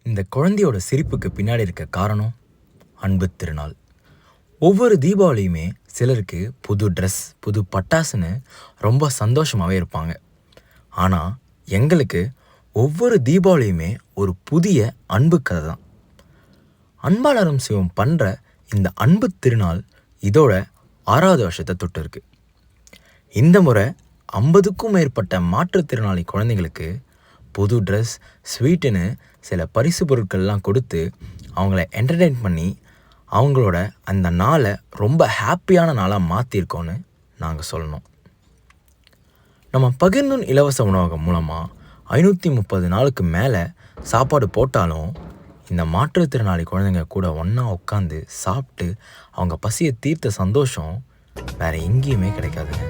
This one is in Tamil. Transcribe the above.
இந்த குழந்தையோட சிரிப்புக்கு பின்னாடி இருக்க காரணம் அன்பு திருநாள். ஒவ்வொரு தீபாவளியுமே சிலருக்கு புது ட்ரெஸ், புது பட்டாசுன்னு ரொம்ப சந்தோஷமாகவே இருப்பாங்க. ஆனால் எங்களுக்கு ஒவ்வொரு தீபாவளியுமே ஒரு புதிய அன்பு கதை தான். அன்பாளரும் சிவம் பண்ணுற இந்த அன்பு திருநாள் இதோட 6வது வருஷத்தை தொட்டு இருக்கு. இந்த முறை 50க்கும் மேற்பட்ட மாற்றுத்திறனாளி குழந்தைங்களுக்கு புது ட்ரெஸ், ஸ்வீட்டுன்னு சில பரிசு பொருட்கள்லாம் கொடுத்து அவங்கள என்டர்டெயின் பண்ணி அவங்களோட அந்த நாளை ரொம்ப ஹாப்பியான நாளாக மாற்றிருக்கோன்னு நாங்கள் சொல்லணும். நம்ம பகிர்ந்துன் இலவச உணவகம் மூலமாக 530 நாளுக்கு மேலே சாப்பாடு போட்டாலும் இந்த மாற்றுத்திறனாளி குழந்தைங்க கூட ஒன்றா உட்காந்து சாப்பிட்டு அவங்க பசியை தீர்த்த சந்தோஷம் வேறு எங்கேயுமே கிடைக்காதுங்க.